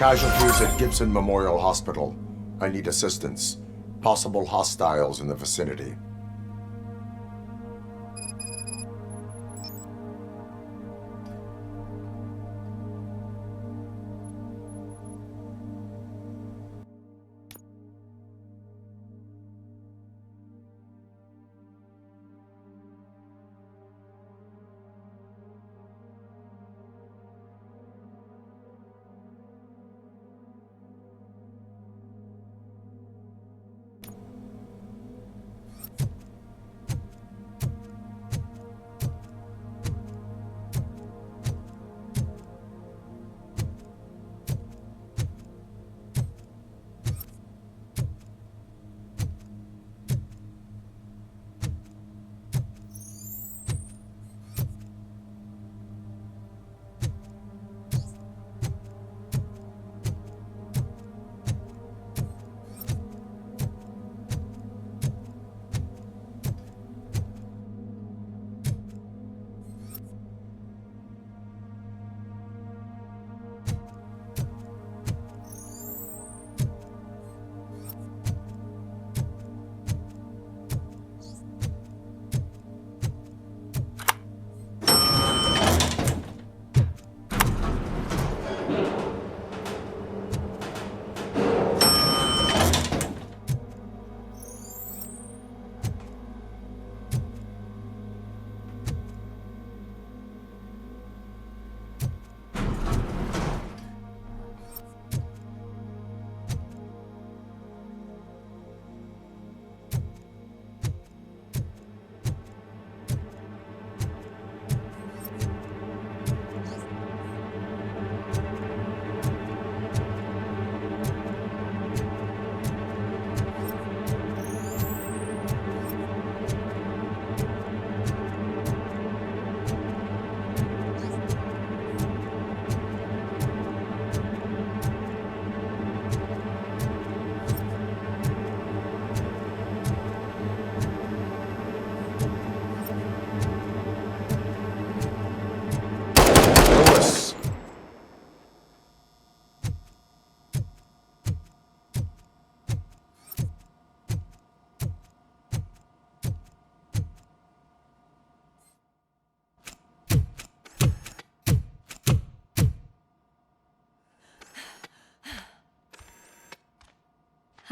Casualties at Gibson Memorial Hospital. I need assistance. Possible hostiles in the vicinity.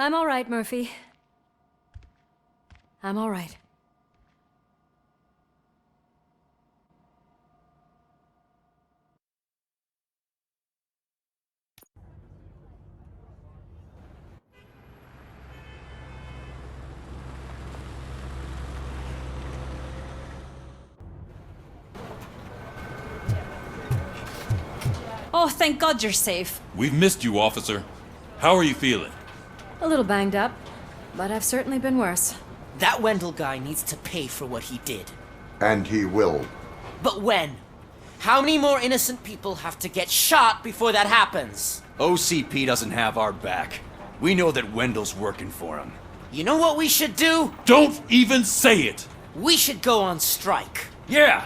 I'm all right, Murphy. I'm all right. Oh, thank God you're safe. We've missed you, officer. How are you feeling? A little banged up, but I've certainly been worse. That Wendell guy needs to pay for what he did. And he will. But when? How many more innocent people have to get shot before that happens? OCP doesn't have our back. We know that Wendell's working for him. You know what we should do? Don't even say it! We should go on strike. Yeah!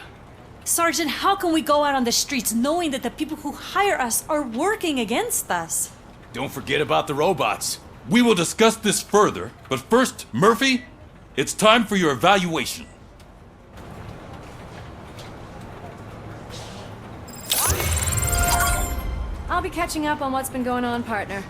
Sergeant, how can we go out on the streets knowing that the people who hire us are working against us? Don't forget about the robots. We will discuss this further, but first, Murphy, it's time for your evaluation. I'll be catching up on what's been going on, partner.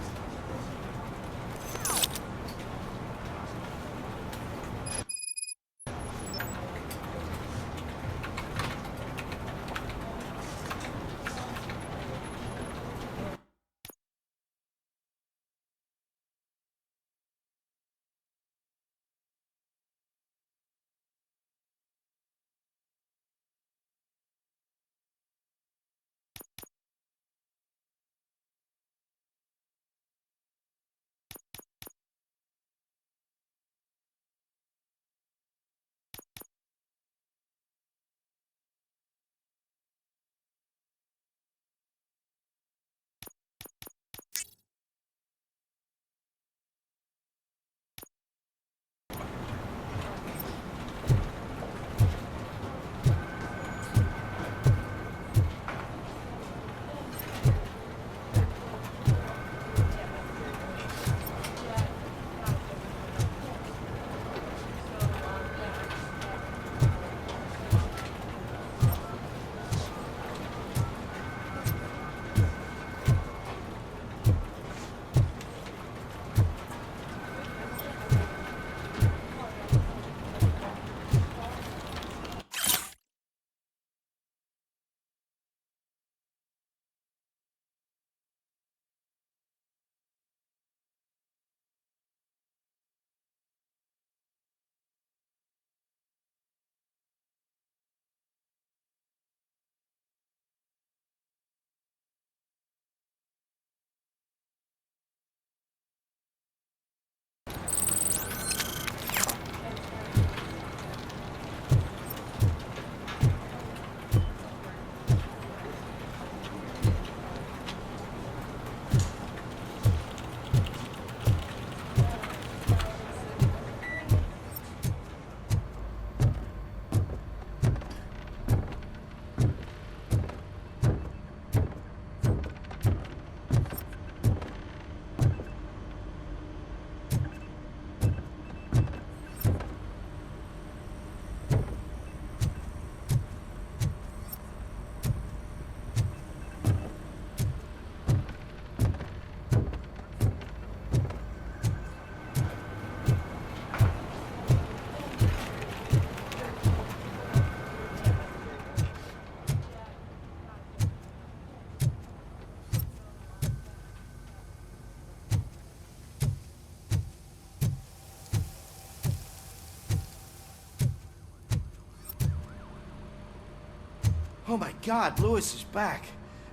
Oh my God, Lewis is back.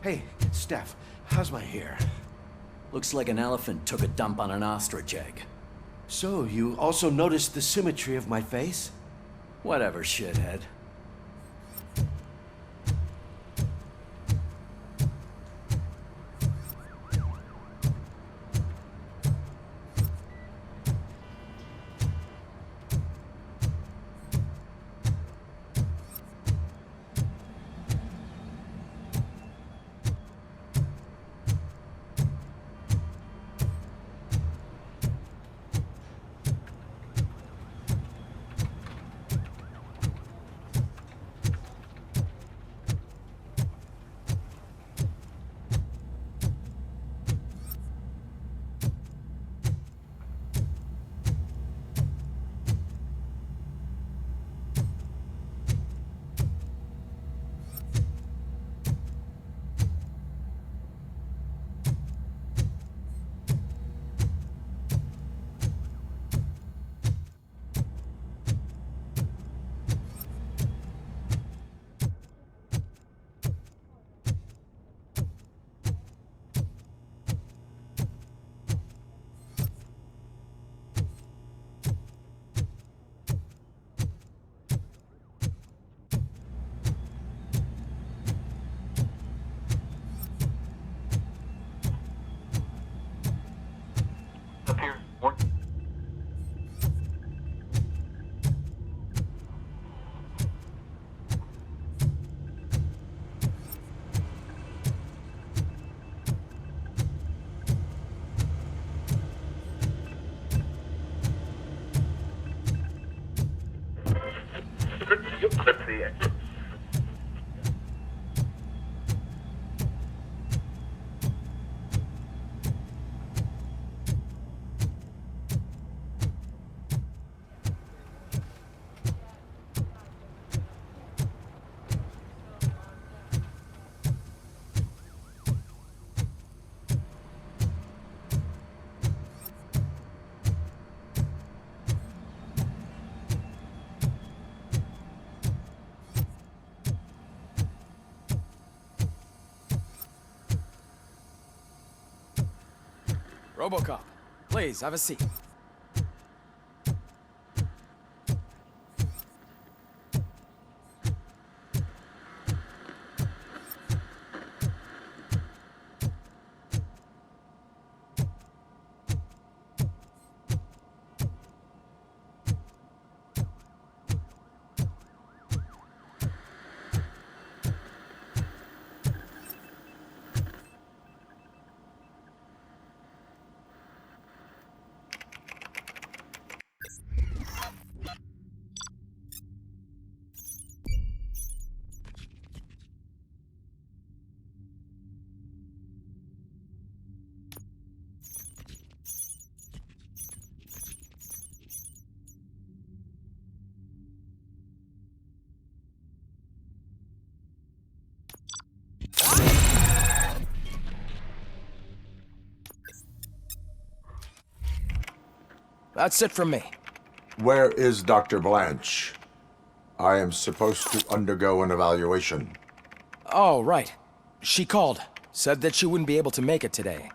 Hey, Steph, how's my hair? Looks like an elephant took a dump on an ostrich egg. So, you also noticed the symmetry of my face? Whatever, shithead. Robocop, please, have a seat. That's it from me. Where is Dr. Blanche? I am supposed to undergo an evaluation. Oh, right. She called. Said that she wouldn't be able to make it today.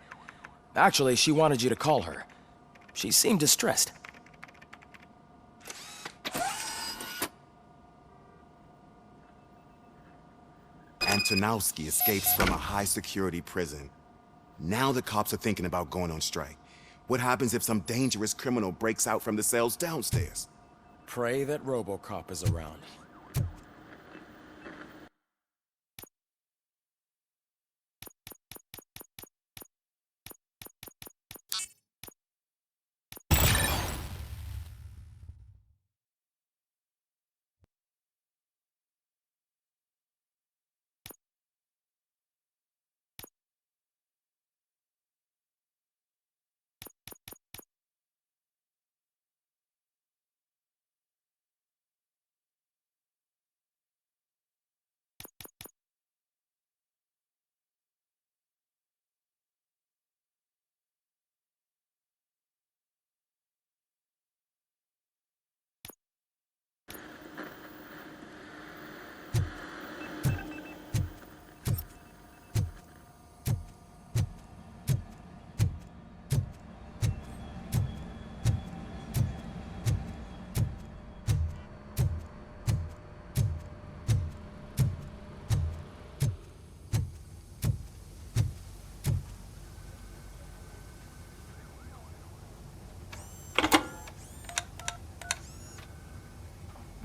Actually, she wanted you to call her. She seemed distressed. Antonowski escapes from a high-security prison. Now the cops are thinking about going on strike. What happens if some dangerous criminal breaks out from the cells downstairs? Pray that Robocop is around.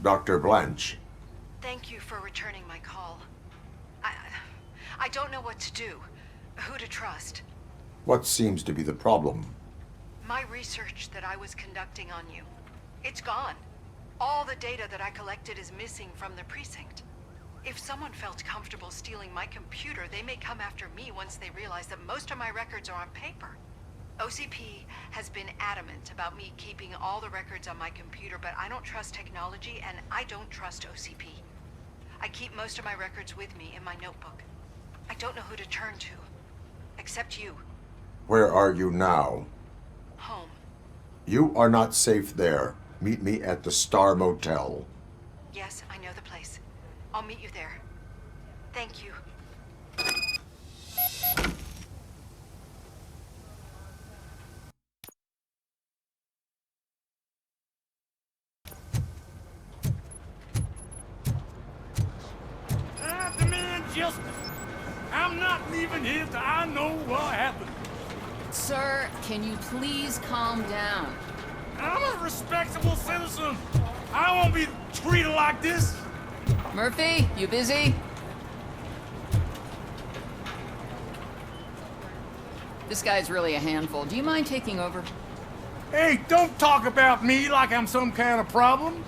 Dr. Blanche. Thank you for returning my call. I don't know what to do. Who to trust. What seems to be the problem? My research that I was conducting on you. It's gone. All the data that I collected is missing from the precinct. If someone felt comfortable stealing my computer, they may come after me once they realize that most of my records are on paper. OCP has been adamant about me keeping all the records on my computer, but I don't trust technology and I don't trust OCP. I keep most of my records with me in my notebook. I don't know who to turn to, except you. Where are you now? Home. You are not safe there. Meet me at the Star Motel. Yes, I know the place. I'll meet you there. Thank you. I demand justice. I'm not leaving here till I know what happened. Sir, can you please calm down? I'm a respectable citizen. I won't be treated like this. Murphy, you busy? This guy's really a handful. Do you mind taking over? Hey, don't talk about me like I'm some kind of problem.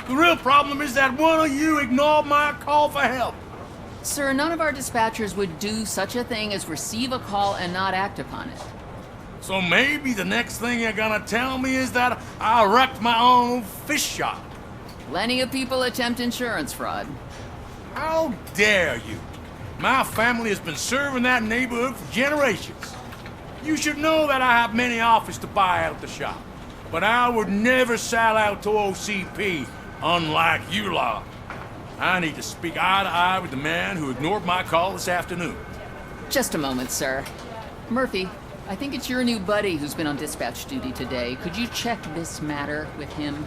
The real problem is that one of you ignored my call for help. Sir, none of our dispatchers would do such a thing as receive a call and not act upon it. So maybe the next thing you're gonna tell me is that I wrecked my own fish shop. Plenty of people attempt insurance fraud. How dare you? My family has been serving that neighborhood for generations. You should know that I have many offers to buy out the shop. But I would never sell out to OCP, unlike you lot. I need to speak eye to eye with the man who ignored my call this afternoon. Just a moment, sir. Murphy, I think it's your new buddy who's been on dispatch duty today. Could you check this matter with him?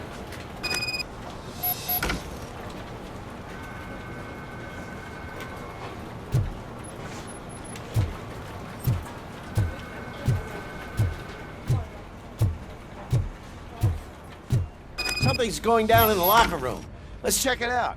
Something's going down in the locker room. Let's check it out.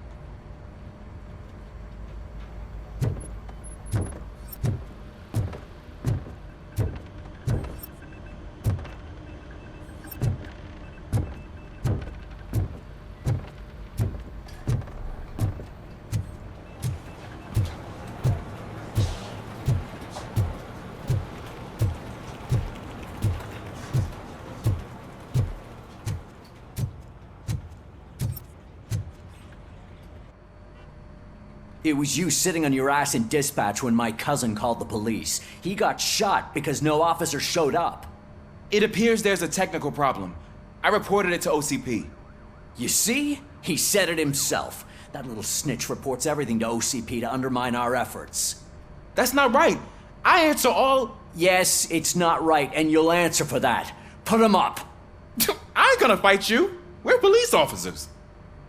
It was you sitting on your ass in dispatch when my cousin called the police. He got shot because no officer showed up. It appears there's a technical problem. I reported it to OCP. You see? He said it himself. That little snitch reports everything to OCP to undermine our efforts. That's not right. I answer all... Yes, it's not right, and you'll answer for that. Put him up. I ain't gonna fight you. We're police officers.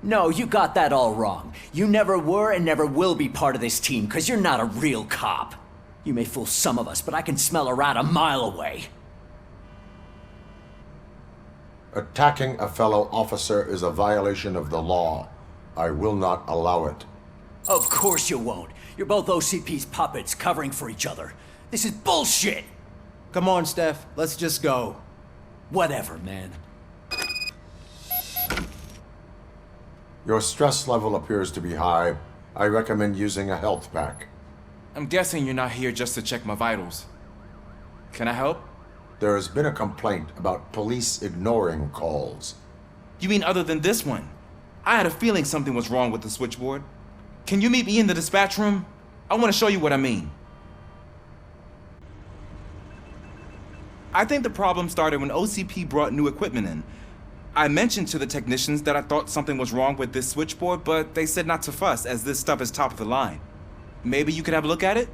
No, you got that all wrong. You never were and never will be part of this team, because you're not a real cop. You may fool some of us, but I can smell a rat a mile away. Attacking a fellow officer is a violation of the law. I will not allow it. Of course you won't. You're both OCP's puppets, covering for each other. This is bullshit! Come on, Steph. Let's just go. Whatever, man. Your stress level appears to be high. I recommend using a health pack. I'm guessing you're not here just to check my vitals. Can I help? There has been a complaint about police ignoring calls. You mean other than this one? I had a feeling something was wrong with the switchboard. Can you meet me in the dispatch room? I want to show you what I mean. I think the problem started when OCP brought new equipment in. I mentioned to the technicians that I thought something was wrong with this switchboard, but they said not to fuss, as this stuff is top of the line. Maybe you could have a look at it?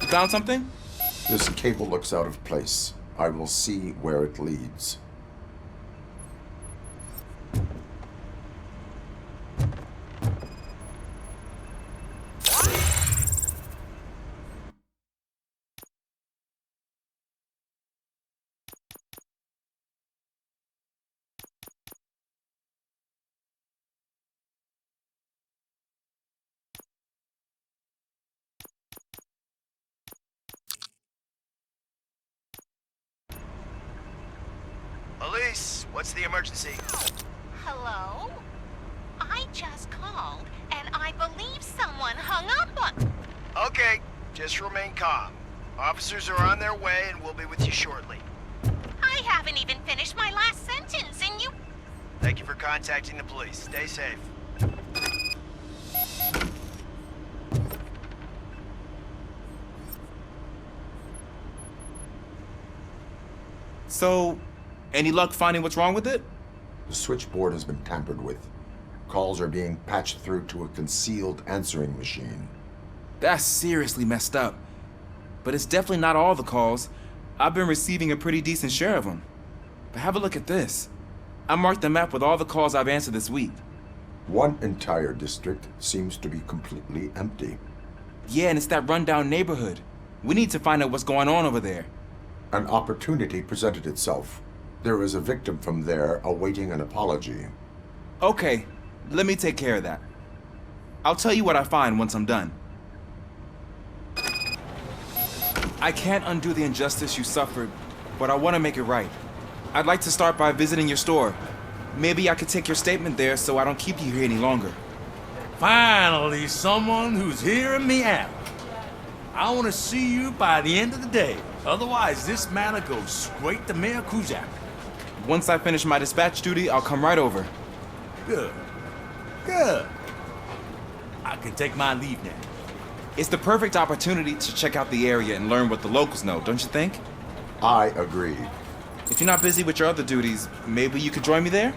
Found something? This cable looks out of place. I will see where it leads. Police, what's the emergency? Hello? I just called, and I believe someone hung up on... Okay, just remain calm. Officers are on their way, and we'll be with you shortly. I haven't even finished my last sentence, and you... Thank you for contacting the police. Stay safe. So, any luck finding what's wrong with it? The switchboard has been tampered with. Calls are being patched through to a concealed answering machine. That's seriously messed up. But it's definitely not all the calls. I've been receiving a pretty decent share of them. But have a look at this. I marked the map with all the calls I've answered this week. One entire district seems to be completely empty. Yeah, and it's that rundown neighborhood. We need to find out what's going on over there. An opportunity presented itself. There is a victim from there awaiting an apology. Okay, let me take care of that. I'll tell you what I find once I'm done. I can't undo the injustice you suffered, but I want to make it right. I'd like to start by visiting your store. Maybe I could take your statement there so I don't keep you here any longer. Finally, someone who's hearing me out. I want to see you by the end of the day. Otherwise, this matter goes straight to Mayor Kuzak. Once I finish my dispatch duty, I'll come right over. Good. Good. I can take my leave now. It's the perfect opportunity to check out the area and learn what the locals know, don't you think? I agree. If you're not busy with your other duties, maybe you could join me there?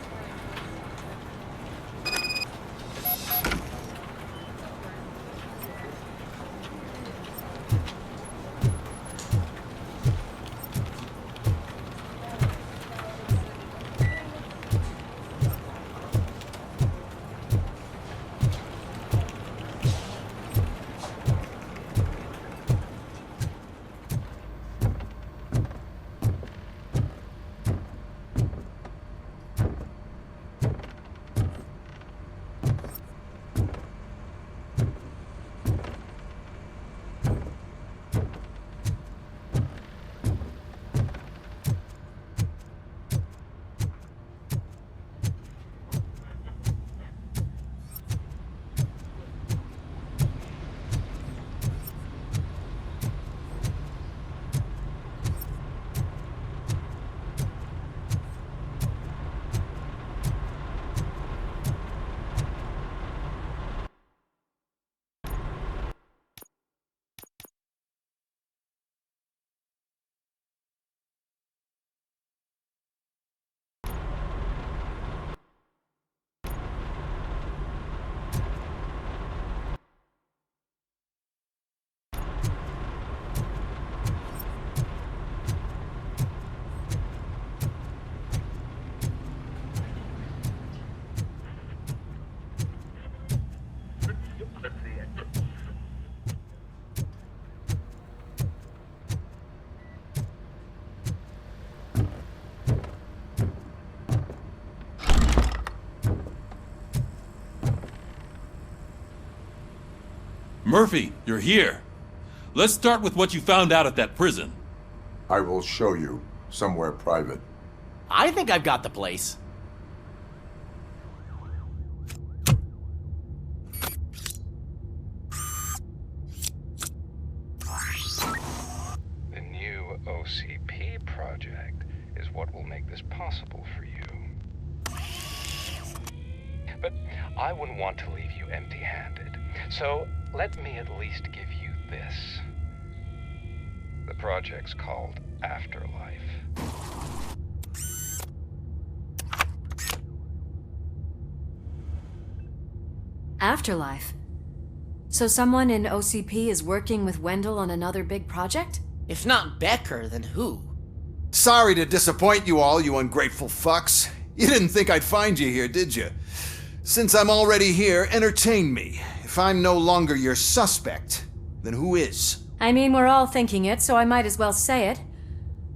Murphy, you're here. Let's start with what you found out at that prison. I will show you somewhere private. I think I've got the place. The new OCP project is what will make this possible for you. But I wouldn't want to leave you empty-handed. So let me at least give you this. The project's called Afterlife. Afterlife? So someone in OCP is working with Wendell on another big project? If not Becker, then who? Sorry to disappoint you all, you ungrateful fucks. You didn't think I'd find you here, did you? Since I'm already here, entertain me. If I'm no longer your suspect, then who is? I mean, we're all thinking it, so I might as well say it.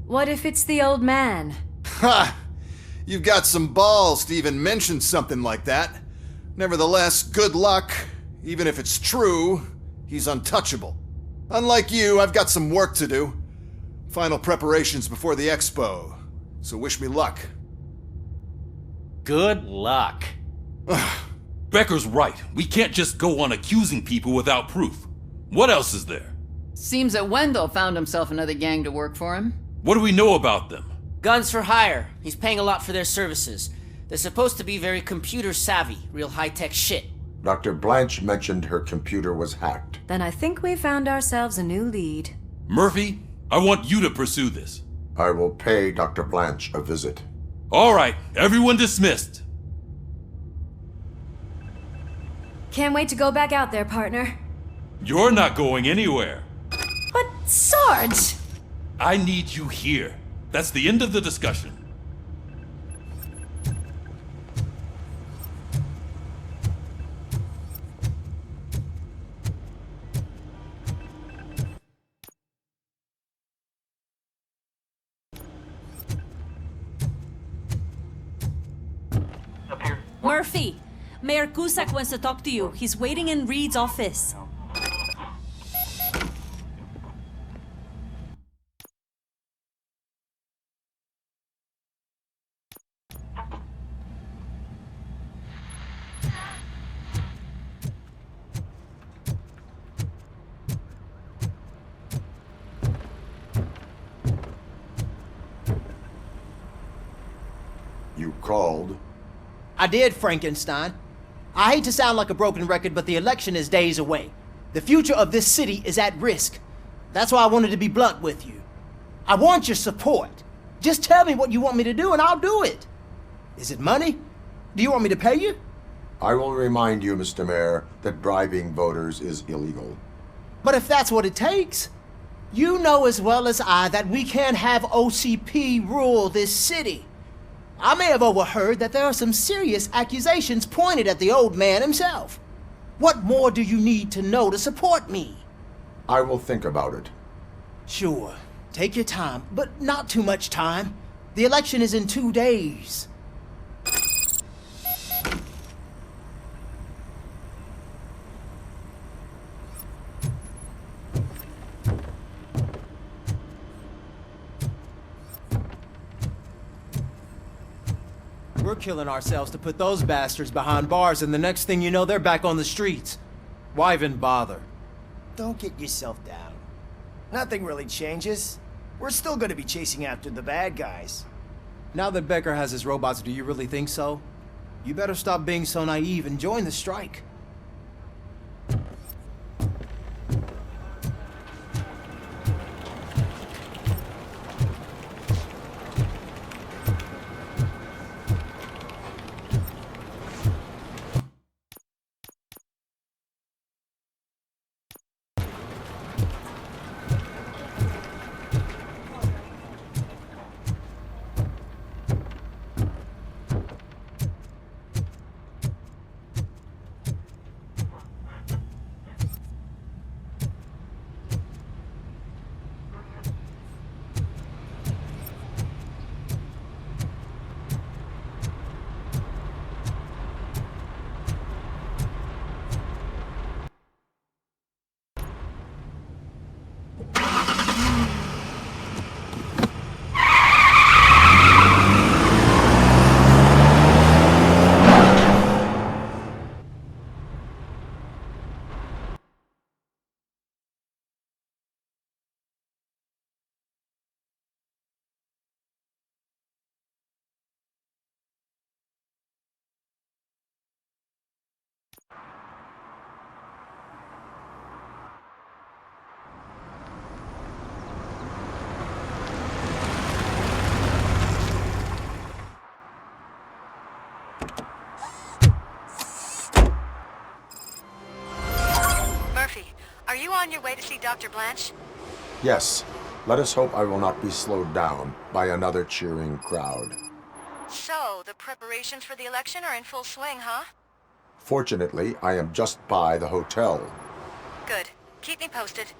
What if it's the old man? Ha! You've got some balls to even mention something like that. Nevertheless, good luck. Even if it's true, he's untouchable. Unlike you, I've got some work to do. Final preparations before the expo. So wish me luck. Good luck. Becker's right. We can't just go on accusing people without proof. What else is there? Seems that Wendell found himself another gang to work for him. What do we know about them? Guns for hire. He's paying a lot for their services. They're supposed to be very computer savvy, real high-tech shit. Dr. Blanche mentioned her computer was hacked. Then I think we found ourselves a new lead. Murphy, I want you to pursue this. I will pay Dr. Blanche a visit. All right, everyone dismissed. Can't wait to go back out there, partner. You're not going anywhere. But Sarge! I need you here. That's the end of the discussion. Murphy, Mayor Cusack wants to talk to you. He's waiting in Reed's office. You called? I did, Frankenstein. I hate to sound like a broken record, but the election is days away. The future of this city is at risk. That's why I wanted to be blunt with you. I want your support. Just tell me what you want me to do and I'll do it. Is it money? Do you want me to pay you? I will remind you, Mr. Mayor, that bribing voters is illegal. But if that's what it takes, you know as well as I that we can't have OCP rule this city. I may have overheard that there are some serious accusations pointed at the old man himself. What more do you need to know to support me? I will think about it. Sure. Take your time, but not too much time. The election is in 2 days. We're killing ourselves to put those bastards behind bars, and the next thing you know, they're back on the streets. Why even bother? Don't get yourself down. Nothing really changes. We're still gonna be chasing after the bad guys. Now that Becker has his robots, do you really think so? You better stop being so naive and join the strike. you on your way to see Dr. Blanche? Yes. Let us hope I will not be slowed down by another cheering crowd. So, the preparations for the election are in full swing, huh? Fortunately, I am just by the hotel. Good. Keep me posted.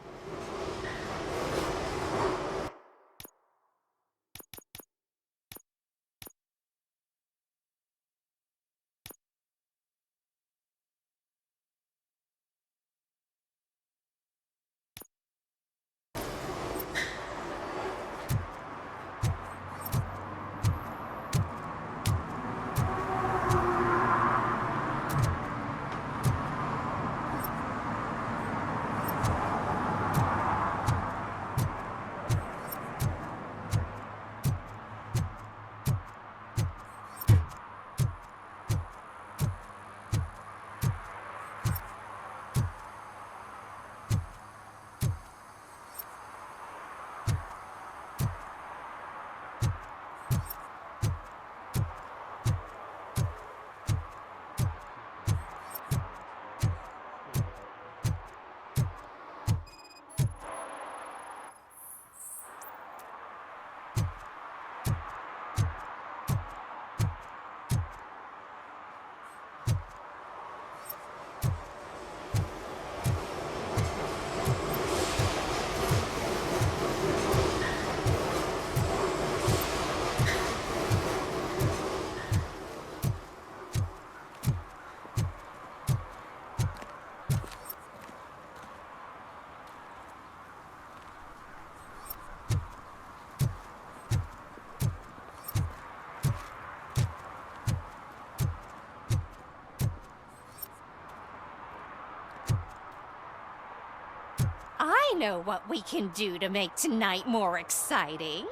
I know what we can do to make tonight more exciting.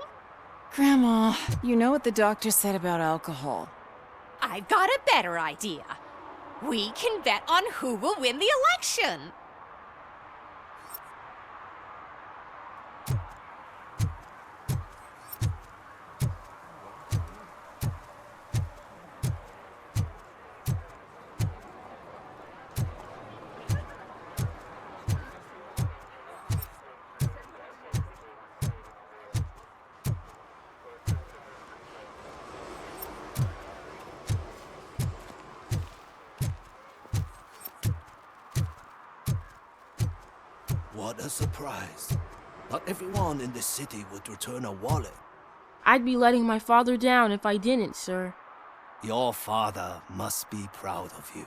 Grandma, you know what the doctor said about alcohol. I've got a better idea. We can bet on who will win the election. What a surprise. Not everyone in this city would return a wallet. I'd be letting my father down if I didn't, sir. Your father must be proud of you.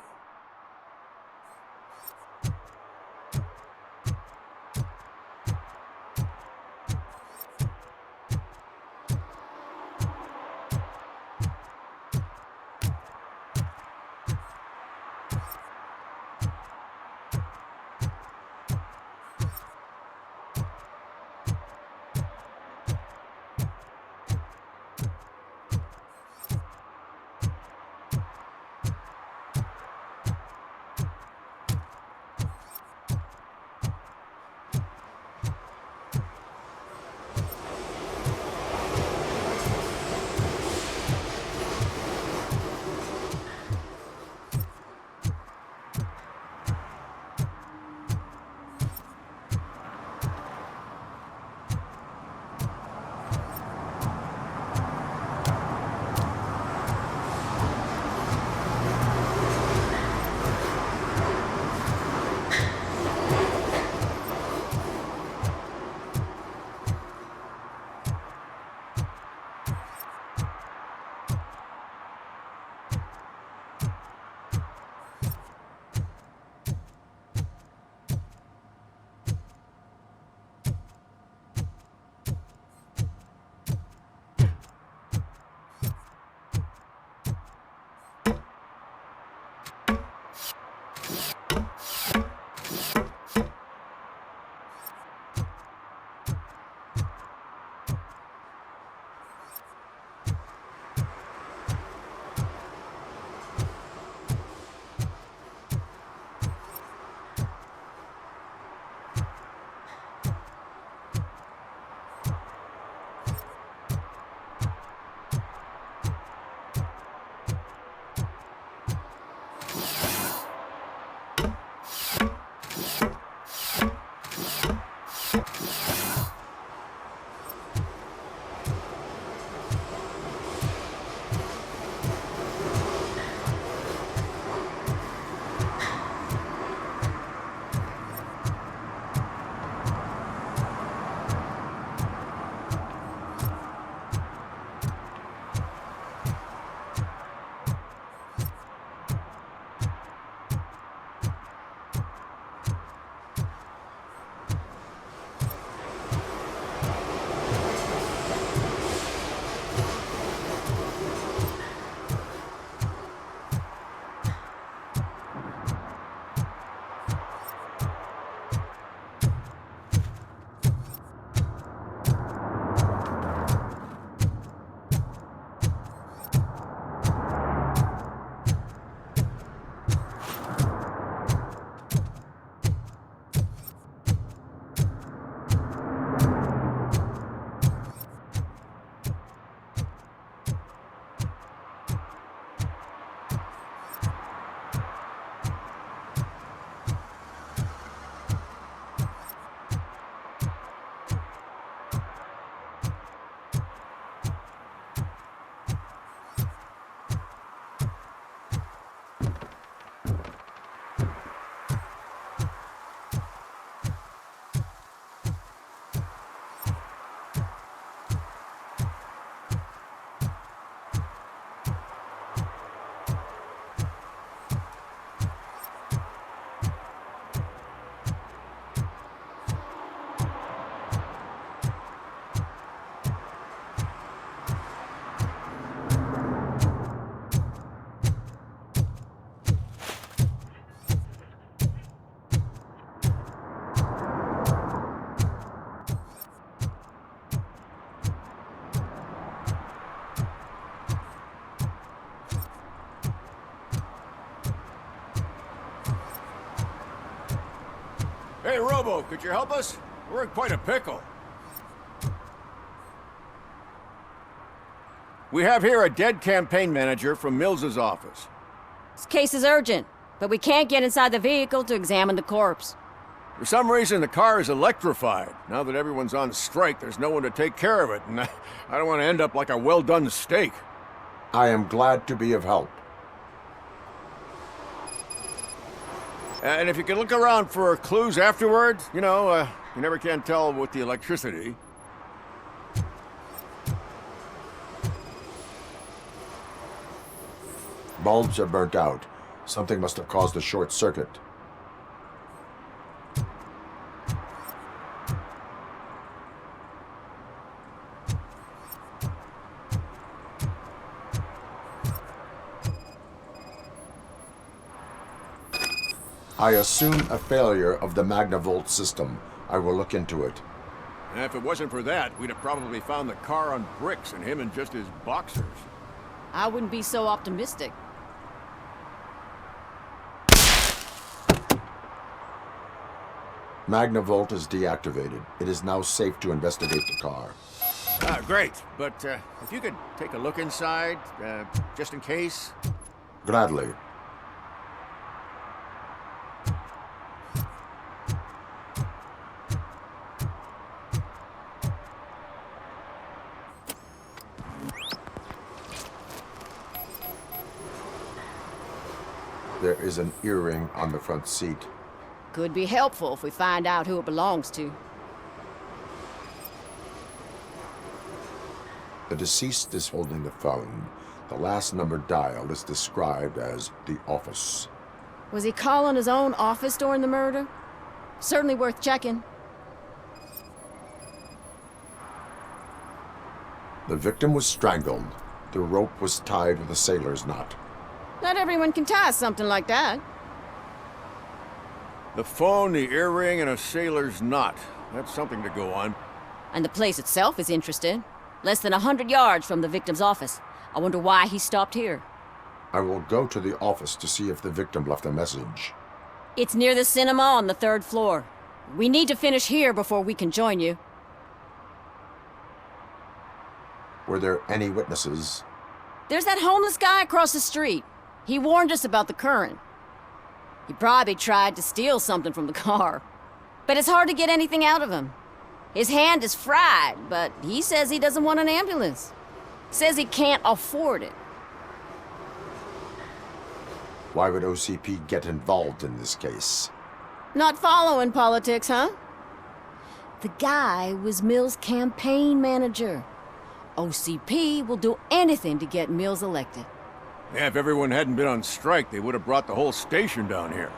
Hello, could you help us? We're in quite a pickle. We have here a dead campaign manager from Mills's office. This case is urgent, but we can't get inside the vehicle to examine the corpse. For some reason, the car is electrified. Now that everyone's on strike, there's no one to take care of it, and I don't want to end up like a well-done steak. I am glad to be of help. And if you can look around for clues afterwards, you know, you never can tell with the electricity. Bulbs are burnt out. Something must have caused a short circuit. I assume a failure of the Magnavolt system. I will look into it. And if it wasn't for that, we'd have probably found the car on bricks and him in just his boxers. I wouldn't be so optimistic. Magnavolt is deactivated. It is now safe to investigate the car. Great. But if you could take a look inside, just in case. Gladly. There is an earring on the front seat. Could be helpful if we find out who it belongs to. The deceased is holding the phone. The last number dialed is described as the office. Was he calling his own office during the murder? Certainly worth checking. The victim was strangled. The rope was tied with a sailor's knot. Not everyone can tie something like that. The phone, the earring, and a sailor's knot. That's something to go on. And the place itself is interesting. Less than 100 yards from the victim's office. I wonder why he stopped here. I will go to the office to see if the victim left a message. It's near the cinema on the 3rd floor. We need to finish here before we can join you. Were there any witnesses? There's that homeless guy across the street. He warned us about the current. He probably tried to steal something from the car. But it's hard to get anything out of him. His hand is fried, but he says he doesn't want an ambulance. Says he can't afford it. Why would OCP get involved in this case? Not following politics, huh? The guy was Mills' campaign manager. OCP will do anything to get Mills elected. Yeah, if everyone hadn't been on strike, they would have brought the whole station down here.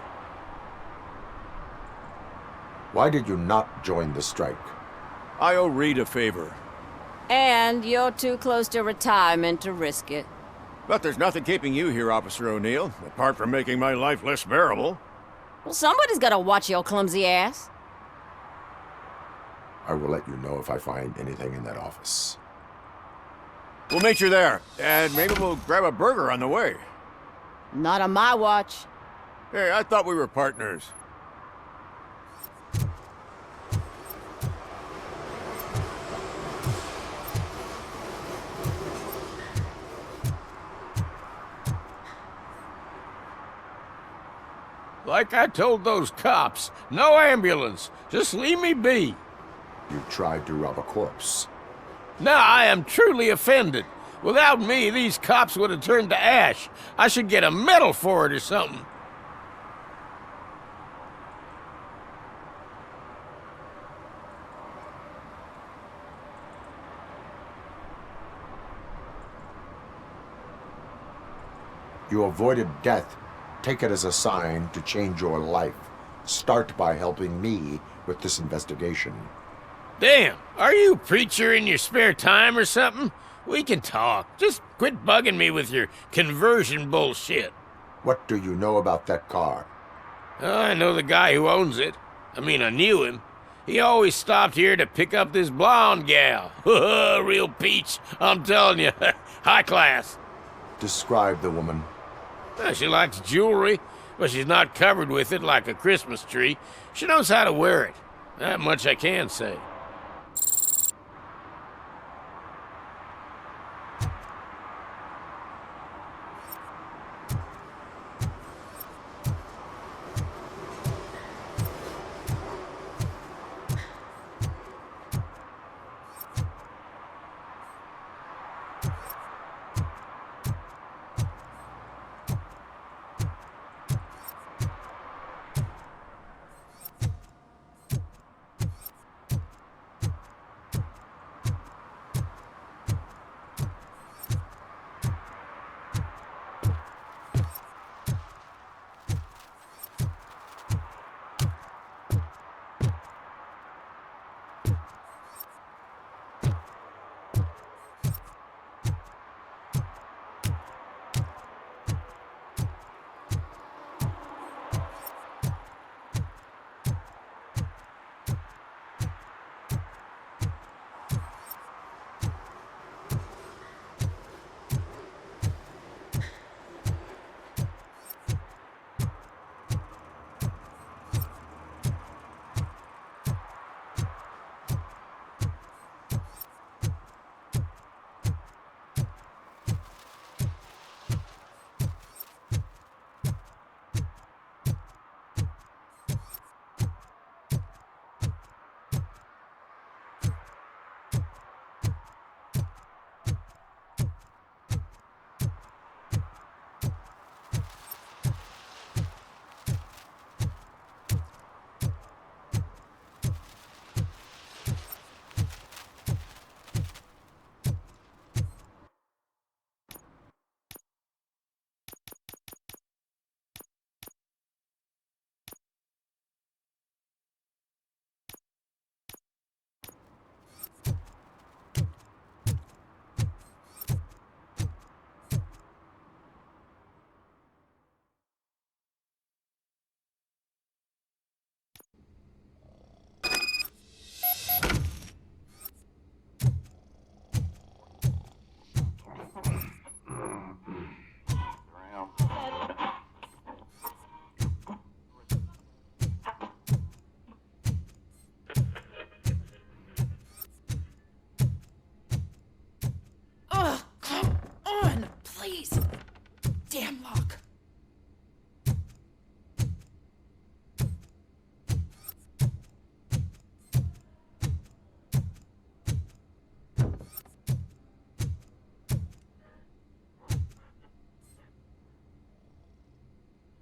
Why did you not join the strike? I owe Reed a favor. And you're too close to retirement to risk it. But there's nothing keeping you here, Officer O'Neill, apart from making my life less bearable. Well, somebody's gotta watch your clumsy ass. I will let you know if I find anything in that office. We'll meet you there, and maybe we'll grab a burger on the way. Not on my watch. Hey, I thought we were partners. Like I told those cops, no ambulance. Just leave me be. You tried to rob a corpse. Now I am truly offended. Without me, these cops would have turned to ash. I should get a medal for it or something. You avoided death. Take it as a sign to change your life. Start by helping me with this investigation. Damn, are you a preacher in your spare time or something? We can talk. Just quit bugging me with your conversion bullshit. What do you know about that car? I know the guy who owns it. I mean, I knew him. He always stopped here to pick up this blonde gal. Real peach, I'm telling you. High class. Describe the woman. Well, she likes jewelry, but she's not covered with it like a Christmas tree. She knows how to wear it. That much I can say.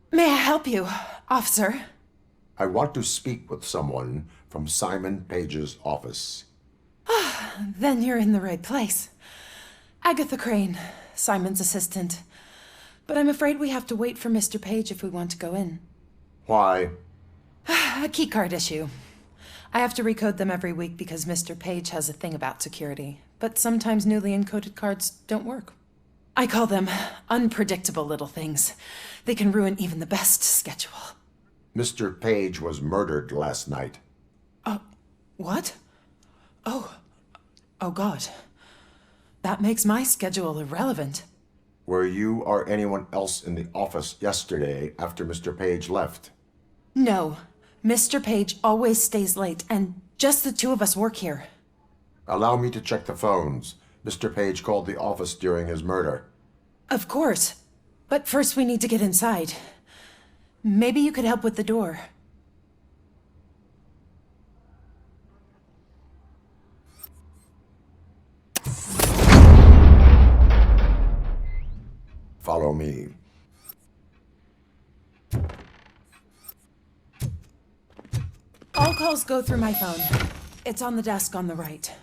May I help you, officer? I want to speak with someone from Simon Page's office. Then you're in the right place. Agatha Crane, Simon's assistant. But I'm afraid we have to wait for Mr. Page if we want to go in. Why? A keycard issue. I have to recode them every week because Mr. Page has a thing about security. But sometimes newly encoded cards don't work. I call them unpredictable little things. They can ruin even the best schedule. Mr. Page was murdered last night. What? Oh God. That makes my schedule irrelevant. Were you or anyone else in the office yesterday after Mr. Page left? No. Mr. Page always stays late, and just the two of us work here. Allow me to check the phones. Mr. Page called the office during his murder. Of course. But first we need to get inside. Maybe you could help with the door. Follow me. All calls go through my phone. It's on the desk on the right.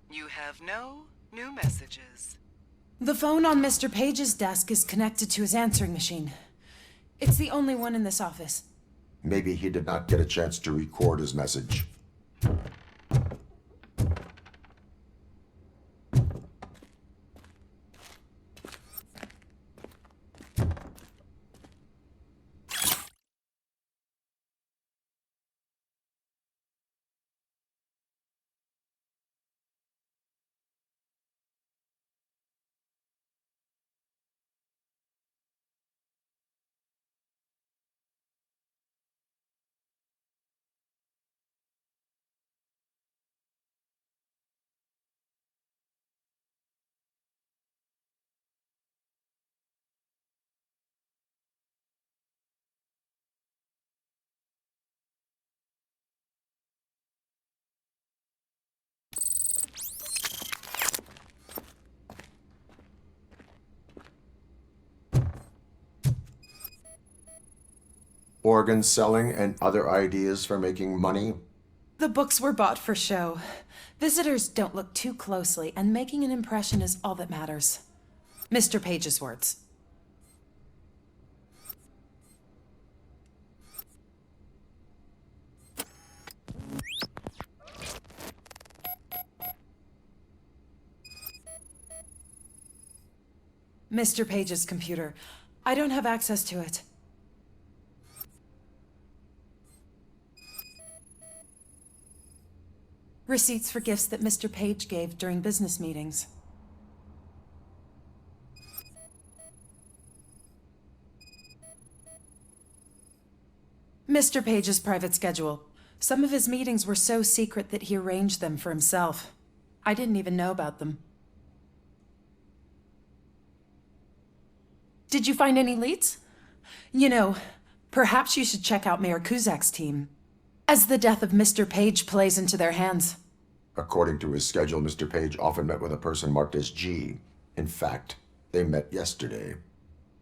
You have no new messages. The phone on Mr. Page's desk is connected to his answering machine. It's the only one in this office. Maybe he did not get a chance to record his message. organ selling, and other ideas for making money? The books were bought for show. Visitors don't look too closely, and making an impression is all that matters. Mr. Page's words. Mr. Page's computer. I don't have access to it. Receipts for gifts that Mr. Page gave during business meetings. Mr. Page's private schedule. Some of his meetings were so secret that he arranged them for himself. I didn't even know about them. Did you find any leads? You know, perhaps you should check out Mayor Kuzak's team, as the death of Mr. Page plays into their hands. According to his schedule, Mr. Page often met with a person marked as G. In fact, they met yesterday.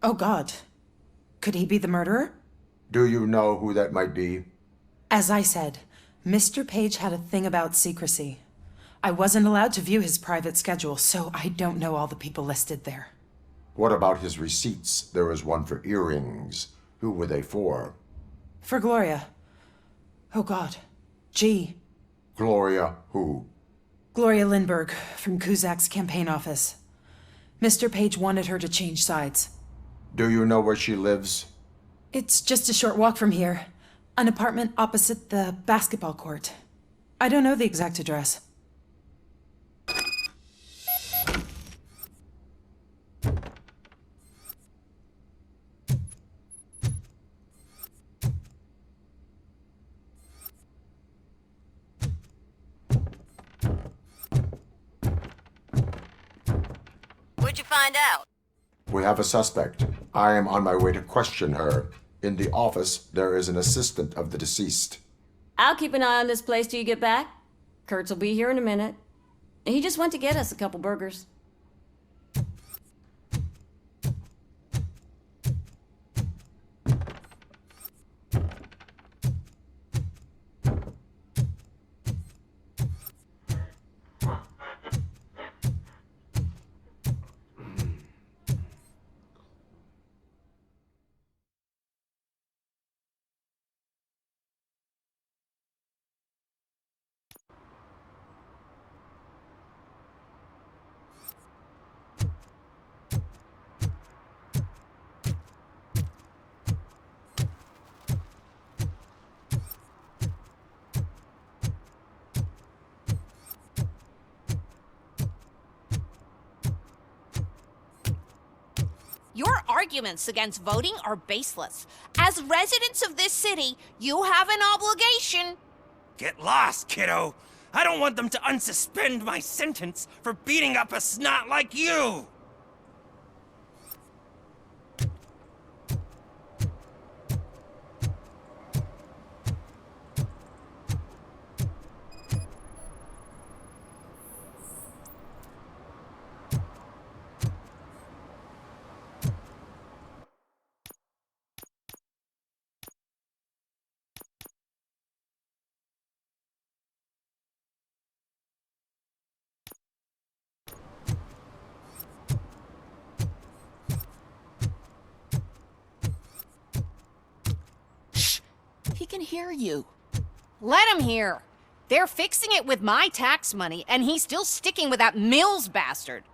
Oh God. Could he be the murderer? Do you know who that might be? As I said, Mr. Page had a thing about secrecy. I wasn't allowed to view his private schedule, so I don't know all the people listed there. What about his receipts? There was one for earrings. Who were they for? For Gloria. Oh God. G. Gloria who? Gloria Lindbergh, from Kuzak's campaign office. Mr. Page wanted her to change sides. Do you know where she lives? It's just a short walk from here. An apartment opposite the basketball court. I don't know the exact address. What'd you find out? We have a suspect. I am on my way to question her. In the office, there is an assistant of the deceased. I'll keep an eye on this place till you get back. Kurtz will be here in a minute. He just went to get us a couple burgers. Your arguments against voting are baseless. As residents of this city, you have an obligation. Get lost, kiddo. I don't want them to unsuspend my sentence for beating up a snot like you. He can hear you. Let him hear. They're fixing it with my tax money, and he's still sticking with that Mills bastard.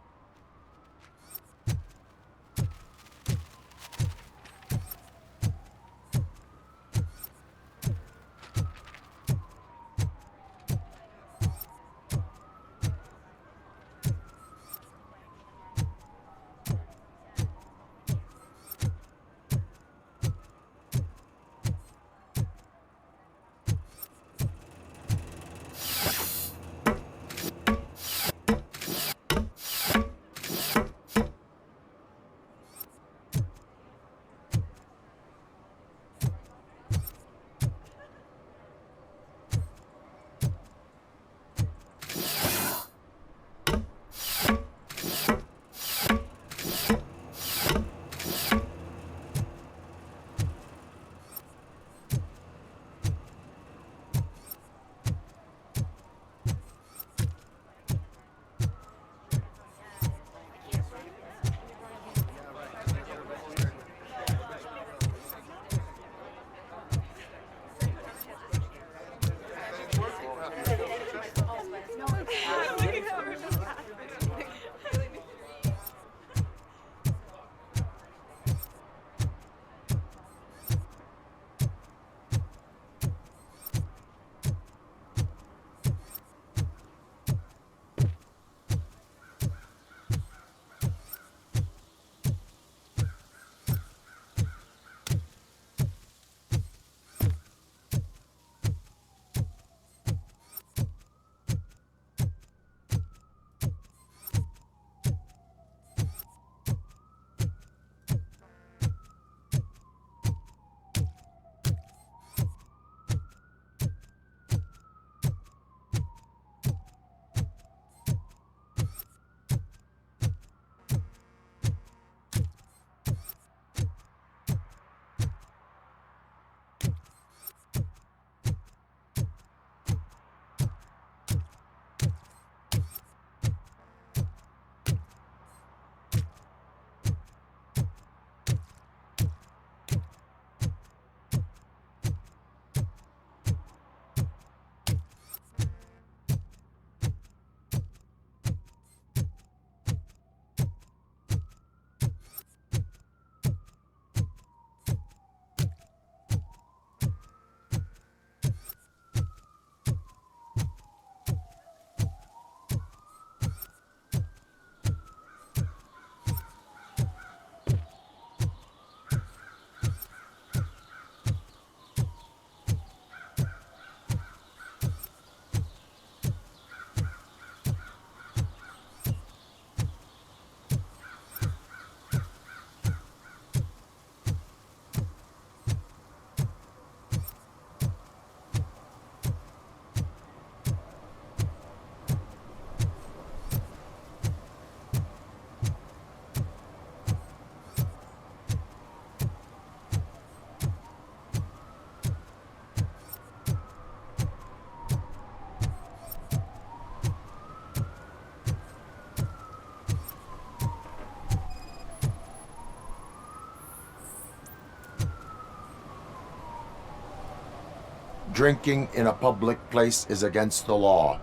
Drinking in a public place is against the law.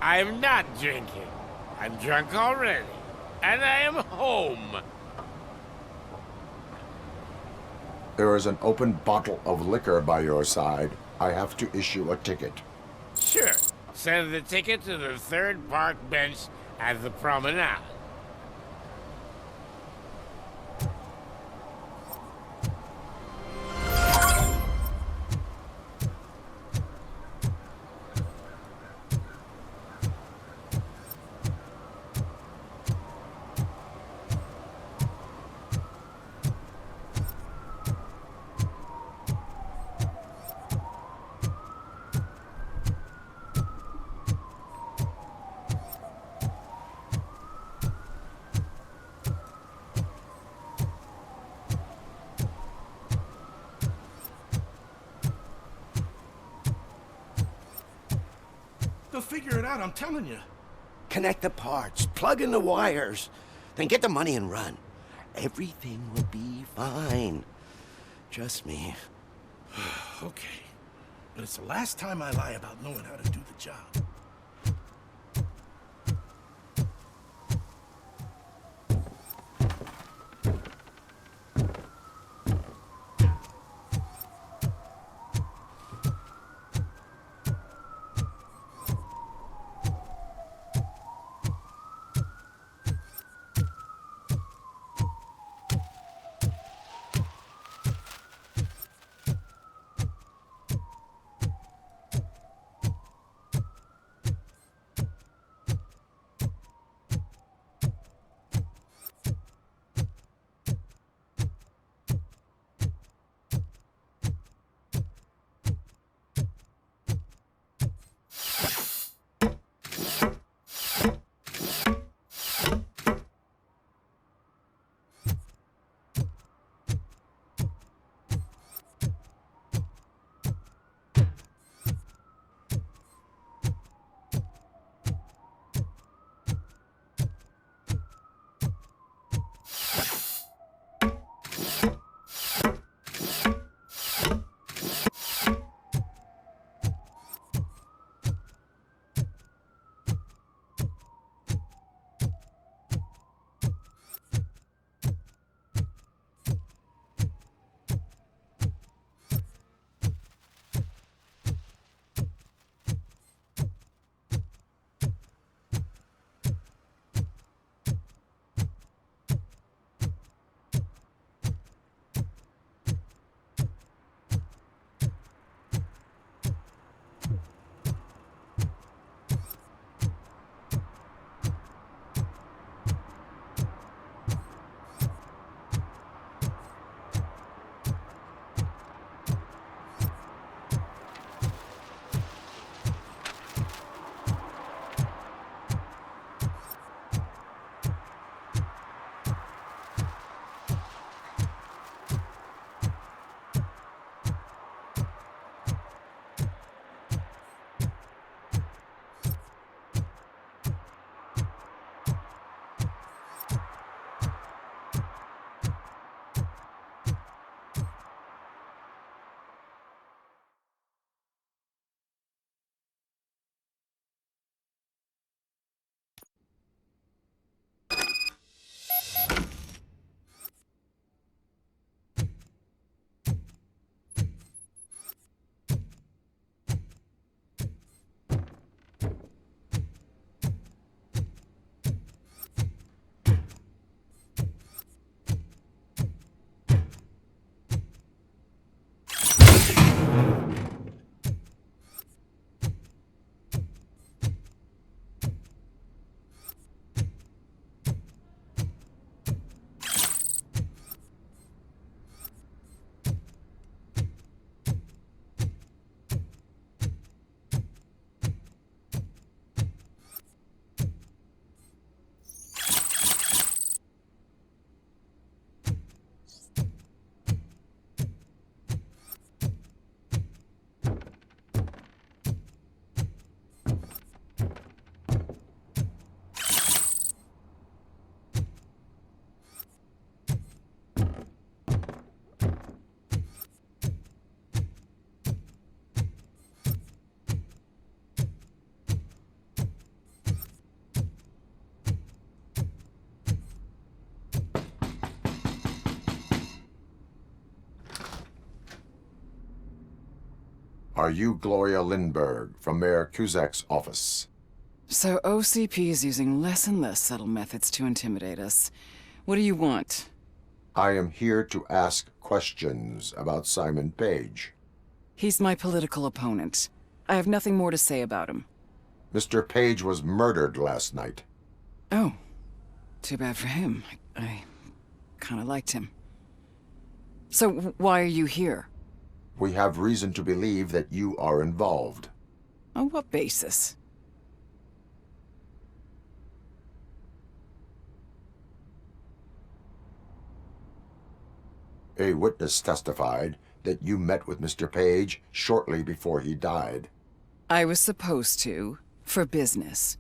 I'm not drinking. I'm drunk already. And I am home. There is an open bottle of liquor by your side. I have to issue a ticket. Sure. Send the ticket to the third park bench at the promenade. They'll figure it out, I'm telling you. Connect the parts, plug in the wires, then get the money and run. Everything will be fine. Trust me. Okay. But it's the last time I lie about knowing how to do the job. Are you Gloria Lindbergh from Mayor Cusack's office? So OCP is using less and less subtle methods to intimidate us. What do you want? I am here to ask questions about Simon Page. He's my political opponent. I have nothing more to say about him. Mr. Page was murdered last night. Oh. Too bad for him. I kinda liked him. So why are you here? We have reason to believe that you are involved. On what basis? A witness testified that you met with Mr. Page shortly before he died. I was supposed to, for business.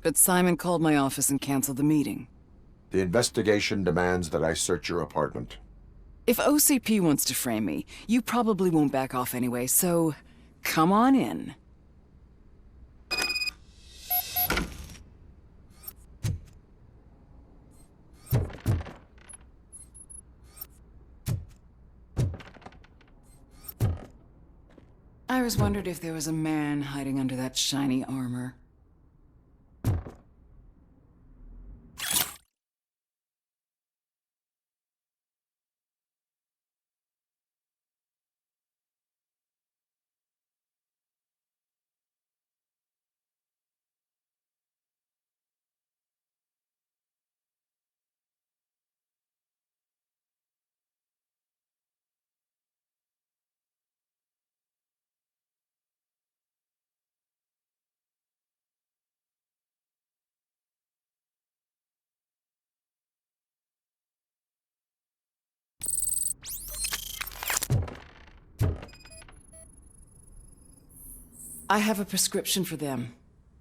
But Simon called my office and canceled the meeting. The investigation demands that I search your apartment. If OCP wants to frame me, you probably won't back off anyway, so come on in. I always wondered if there was a man hiding under that shiny armor. I have a prescription for them.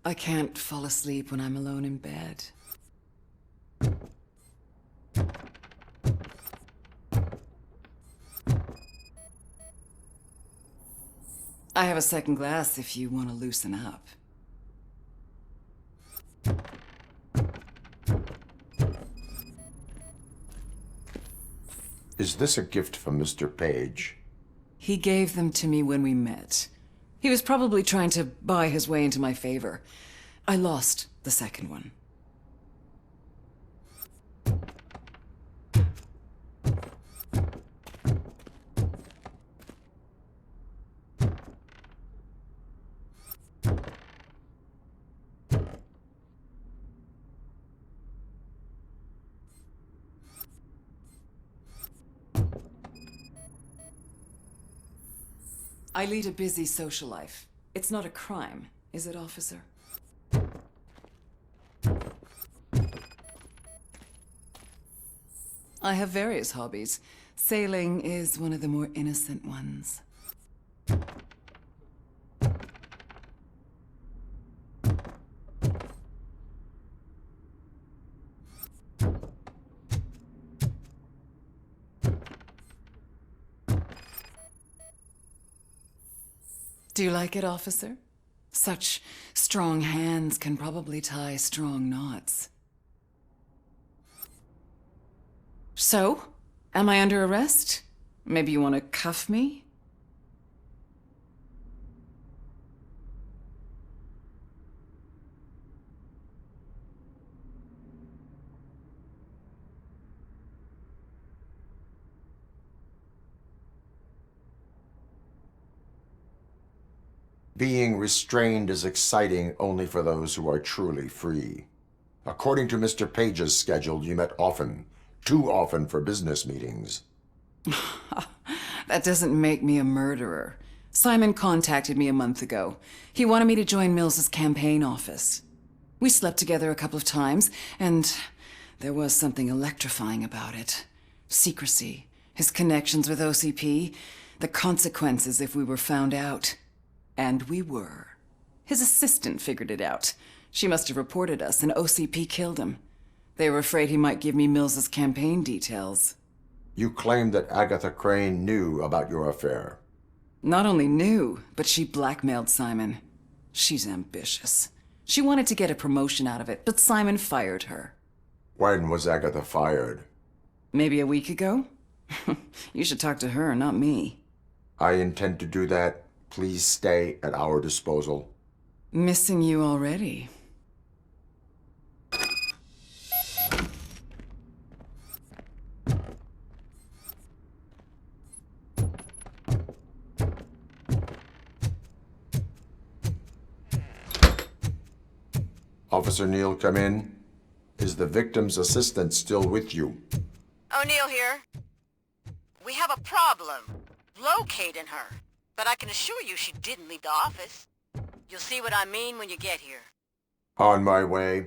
I can't fall asleep when I'm alone in bed. I have a second glass if you want to loosen up. Is this a gift from Mr. Page? He gave them to me when we met. He was probably trying to buy his way into my favor. I lost the second one. I lead a busy social life. It's not a crime, is it, officer? I have various hobbies. Sailing is one of the more innocent ones. Do you like it, officer? Such strong hands can probably tie strong knots. So, am I under arrest? Maybe you want to cuff me? Being restrained is exciting only for those who are truly free. According to Mr. Page's schedule, you met often, too often for business meetings. That doesn't make me a murderer. Simon contacted me a month ago. He wanted me to join Mills's campaign office. We slept together a couple of times, and there was something electrifying about it. Secrecy, his connections with OCP, the consequences if we were found out. And we were. His assistant figured it out. She must have reported us, and OCP killed him. They were afraid he might give me Mills's campaign details. You claim that Agatha Crane knew about your affair. Not only knew, but she blackmailed Simon. She's ambitious. She wanted to get a promotion out of it, but Simon fired her. When was Agatha fired? Maybe a week ago? You should talk to her, not me. I intend to do that Please stay at our disposal. Missing you already. Officer Neal, come in. Is the victim's assistant still with you? O'Neill here. We have a problem locating her, but I can assure you she didn't leave the office. You'll see what I mean when you get here. On my way.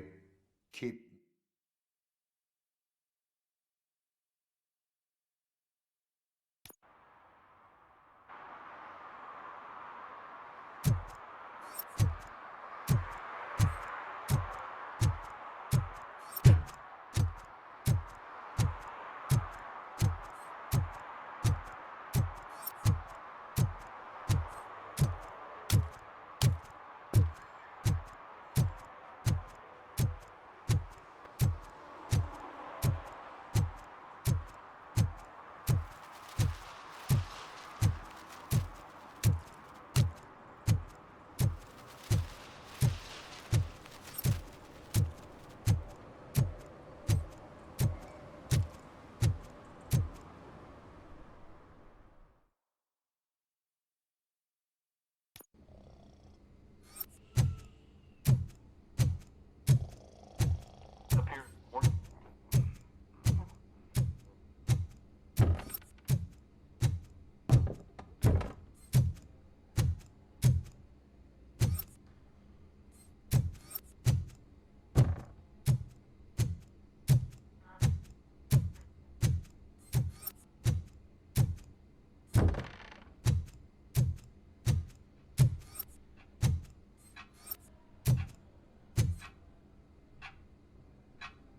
Keep...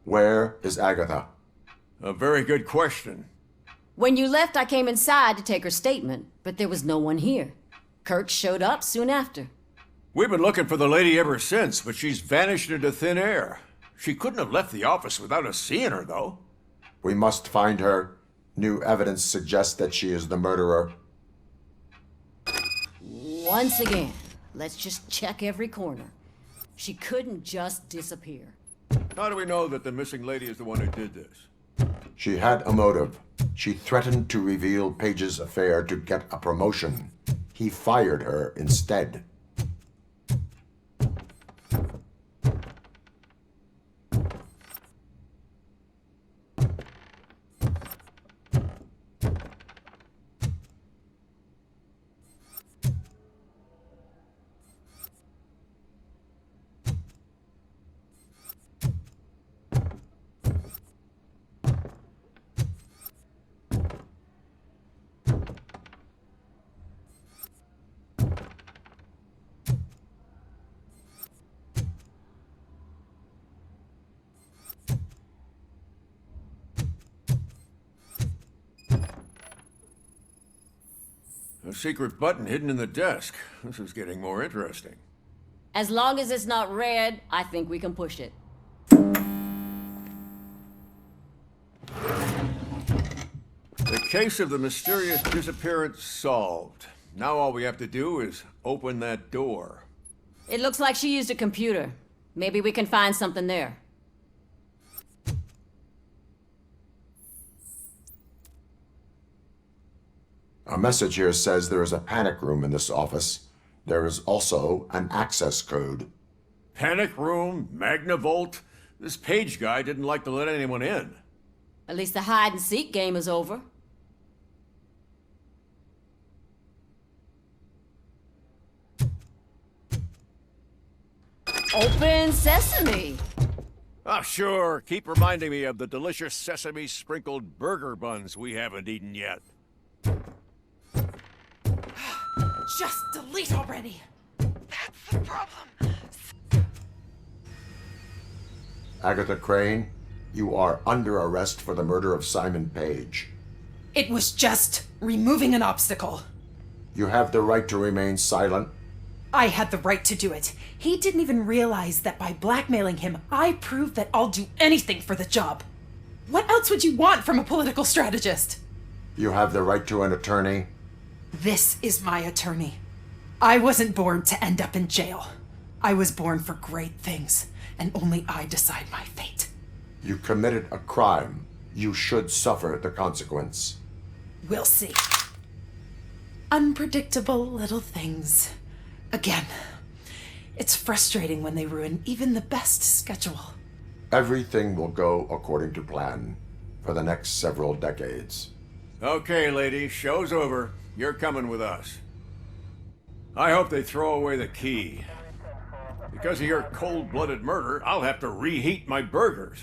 Where is Agatha? A very good question. When you left, I came inside to take her statement, but there was no one here. Kurt showed up soon after. We've been looking for the lady ever since, but she's vanished into thin air. She couldn't have left the office without us seeing her, though. We must find her. New evidence suggests that she is the murderer. Once again, let's just check every corner. She couldn't just disappear. How do we know that the missing lady is the one who did this? She had a motive. She threatened to reveal Page's affair to get a promotion. He fired her instead. A secret button hidden in the desk. This is getting more interesting. As long as it's not red, I think we can push it. The case of the mysterious disappearance solved. Now all we have to do is open that door. It looks like she used a computer. Maybe we can find something there. A message here says there is a panic room in this office. There is also an access code. Panic room? Magnavolt? This Page guy didn't like to let anyone in. At least the hide-and-seek game is over. Open sesame! Ah, sure. Keep reminding me of the delicious sesame-sprinkled burger buns we haven't eaten yet. Just delete already! That's the problem. Agatha Crane, you are under arrest for the murder of Simon Page. It was just removing an obstacle. You have the right to remain silent. I had the right to do it. He didn't even realize that by blackmailing him, I proved that I'll do anything for the job. What else would you want from a political strategist? You have the right to an attorney. This is my attorney. I wasn't born to end up in jail. I was born for great things, and only I decide my fate. You committed a crime. You should suffer the consequence. We'll see. Unpredictable little things. Again, it's frustrating when they ruin even the best schedule. Everything will go according to plan for the next several decades. Okay, lady, show's over. You're coming with us. I hope they throw away the key. Because of your cold-blooded murder, I'll have to reheat my burgers.